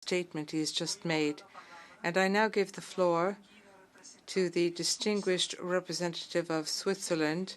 statement he has just made. And I now give the floor to the distinguished representative of Switzerland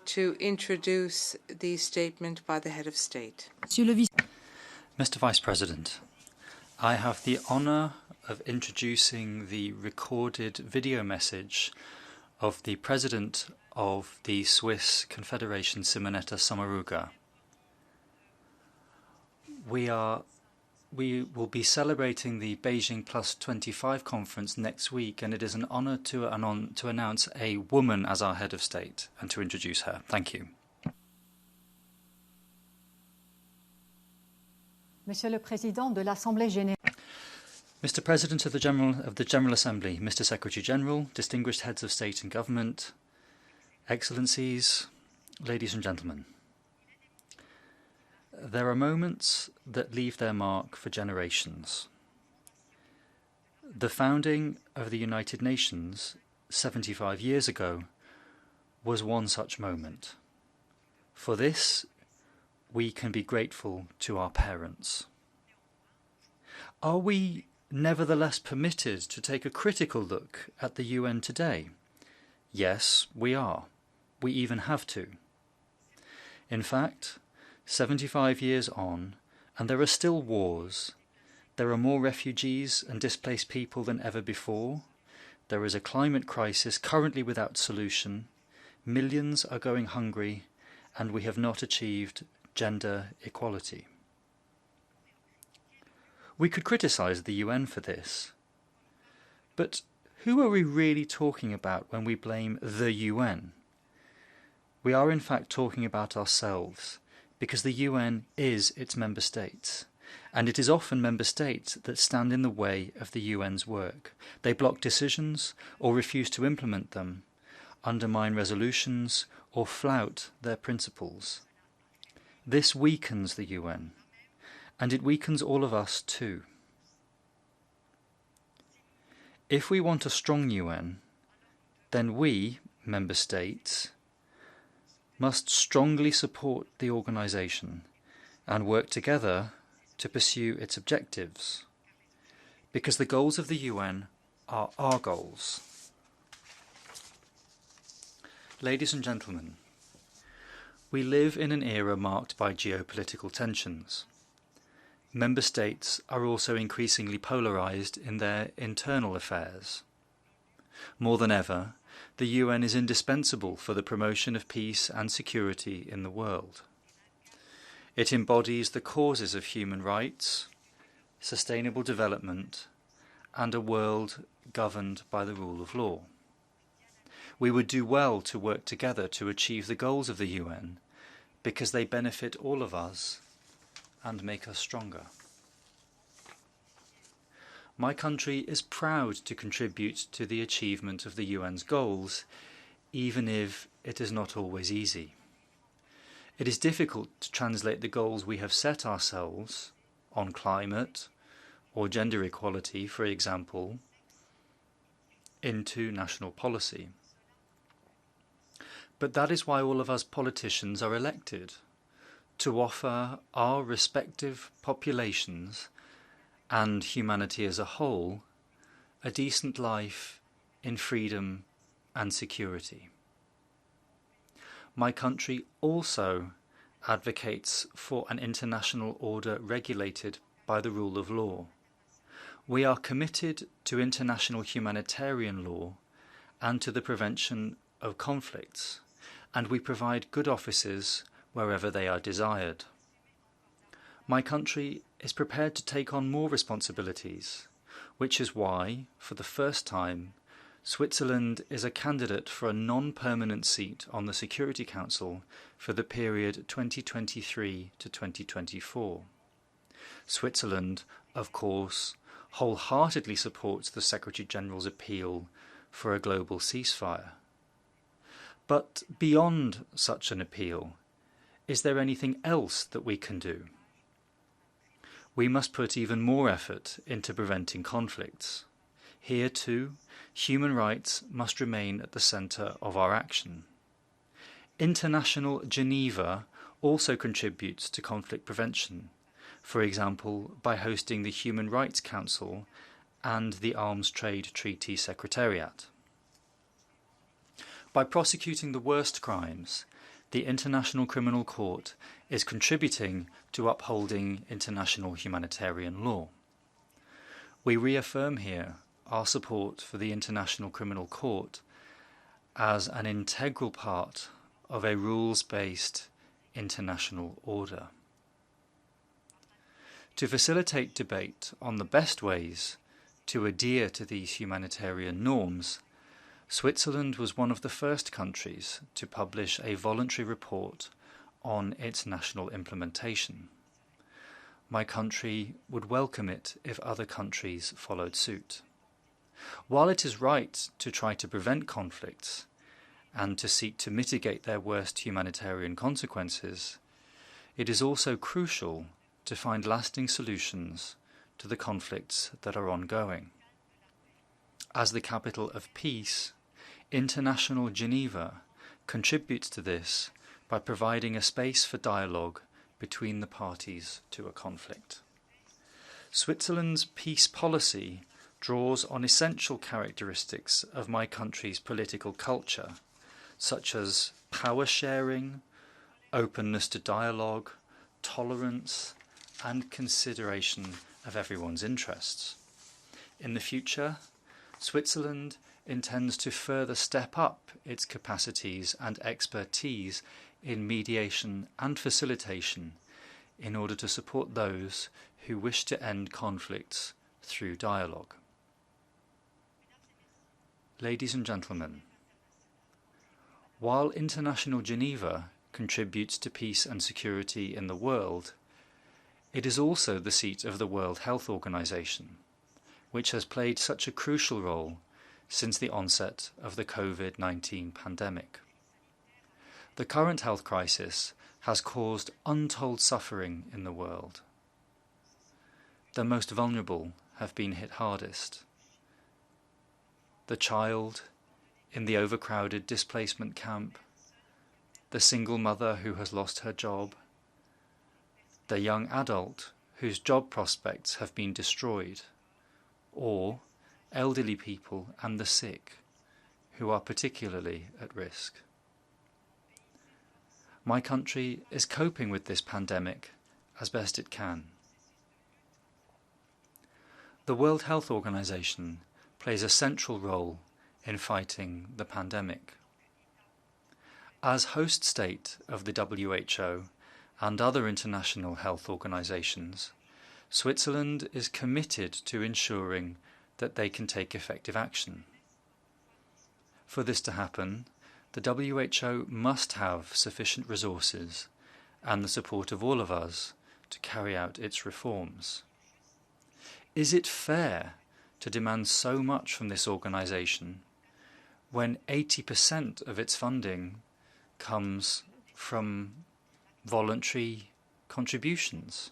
to introduce the statement by the head of state. Mr. Vice President, I have the honor of introducing the recorded video message of the President of the Swiss Confederation, Simonetta Sommaruga. We will be celebrating the Beijing Plus 25 conference next week, and it is an honor to announce a woman as our head of state and to introduce her. Thank you. Monsieur le Président de l'Assemblée Générale. Mr. President of the General Assembly, Mr. Secretary General, distinguished heads of state and government, Excellencies, ladies and gentlemen. There are moments that leave their mark for generations. The founding of the United Nations 75 years ago was one such moment. For this, we can be grateful to our parents. Are we nevertheless permitted to take a critical look at the UN today? Yes, we are. We even have to. In fact, 75 years on, and there are still wars. There are more refugees and displaced people than ever before. There is a climate crisis currently without solution. Millions are going hungry, and we have not achieved gender equality. We could criticize the UN for this. But who are we really talking about when we blame the UN? We are in fact talking about ourselves, because the UN is its member states, and it is often member states that stand in the way of the UN's work. They block decisions or refuse to implement them, undermine resolutions or flout their principles. This weakens the UN, and it weakens all of us too. If we want a strong UN, then we, member states, must strongly support the organisation and work together to pursue its objectives, because the goals of the UN are our goals. Ladies and gentlemen, we live in an era marked by geopolitical tensions. Member states are also increasingly polarised in their internal affairs. More than ever, the UN is indispensable for the promotion of peace and security in the world. It embodies the causes of human rights, sustainable development, and a world governed by the rule of law. We would do well to work together to achieve the goals of the UN, because they benefit all of us and make us stronger. My country is proud to contribute to the achievement of the UN's goals, even if it is not always easy. It is difficult to translate the goals we have set ourselves on climate or gender equality, for example, into national policy. But that is why all of us politicians are elected, to offer our respective populations and humanity as a whole a decent life in freedom and security. My country also advocates for an international order regulated by the rule of law. We are committed to international humanitarian law and to the prevention of conflicts, and we provide good offices wherever they are desired. My country is prepared to take on more responsibilities, which is why, for the first time, Switzerland is a candidate for a non-permanent seat on the Security Council for the period 2023 to 2024. Switzerland, of course, wholeheartedly supports the Secretary-General's appeal for a global ceasefire. But beyond such an appeal, is there anything else that we can do? We must put even more effort into preventing conflicts. Here too, human rights must remain at the centre of our action. International Geneva also contributes to conflict prevention. for example, by hosting the Human Rights Council and the Arms Trade Treaty Secretariat. By prosecuting the worst crimes, the International Criminal Court is contributing to upholding international humanitarian law. We reaffirm here our support for the International Criminal Court as an integral part of a rules-based international order. To facilitate debate on the best ways to adhere to these humanitarian norms, Switzerland was one of the first countries to publish a voluntary report on its national implementation. My country would welcome it if other countries followed suit. While it is right to try to prevent conflicts and to seek to mitigate their worst humanitarian consequences, it is also crucial to find lasting solutions to the conflicts that are ongoing. As the capital of peace, International Geneva contributes to this by providing a space for dialogue between the parties to a conflict. Switzerland's peace policy draws on essential characteristics of my country's political culture, such as power sharing, openness to dialogue, tolerance, and consideration of everyone's interests. In the future, Switzerland intends to further step up its capacities and expertise in mediation and facilitation in order to support those who wish to end conflicts through dialogue. Ladies and gentlemen, while International Geneva contributes to peace and security in the world, it is also the seat of the World Health Organization, which has played such a crucial role since the onset of the COVID-19 pandemic. The current health crisis has caused untold suffering in the world. The most vulnerable have been hit hardest. The child in the overcrowded displacement camp, the single mother who has lost her job, the young adult whose job prospects have been destroyed, or elderly people and the sick who are particularly at risk. My country is coping with this pandemic as best it can. The World Health Organization plays a central role in fighting the pandemic. As host state of the WHO and other international health organizations, Switzerland is committed to ensuring that they can take effective action. For this to happen, the WHO must have sufficient resources and the support of all of us to carry out its reforms. Is it fair to demand so much from this organization when 80% of its funding comes from voluntary contributions?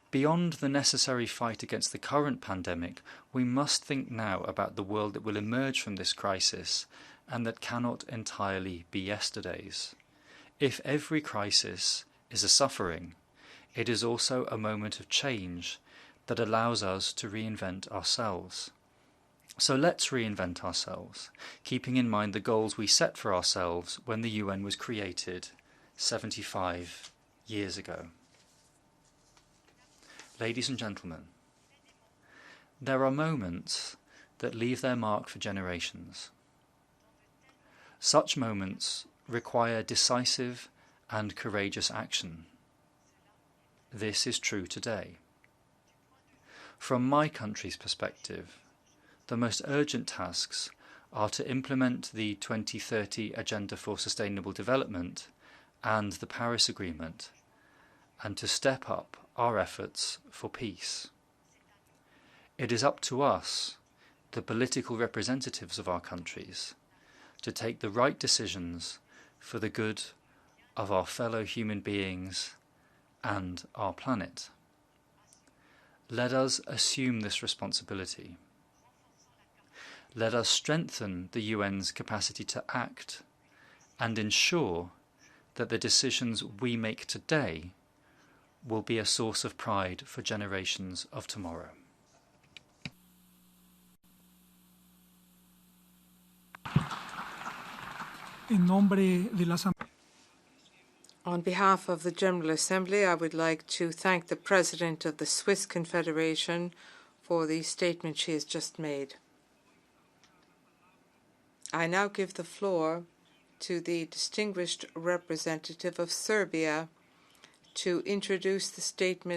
Beyond the necessary fight against the current pandemic, we must think now about the world that will emerge from this crisis and that cannot entirely be yesterday's. If every crisis is a suffering, it is also a moment of change that allows us to reinvent ourselves. So let's reinvent ourselves, keeping in mind the goals we set for ourselves when the UN was created 75 years ago. Ladies and gentlemen, there are moments that leave their mark for generations. Such moments require decisive and courageous action. This is true today. From my country's perspective, the most urgent tasks are to implement the 2030 Agenda for Sustainable Development and the Paris Agreement, and to step up our efforts for peace. It is up to us, the political representatives of our countries, to take the right decisions for the good of our fellow human beings and our planet. Let us assume this responsibility. Let us strengthen the UN's capacity to act and ensure that the decisions we make today will be a source of pride for generations of tomorrow. On behalf of the General Assembly, I would like to thank the President of the Swiss Confederation for the statement she has just made. I now give the floor to the distinguished representative of Serbia to introduce the statement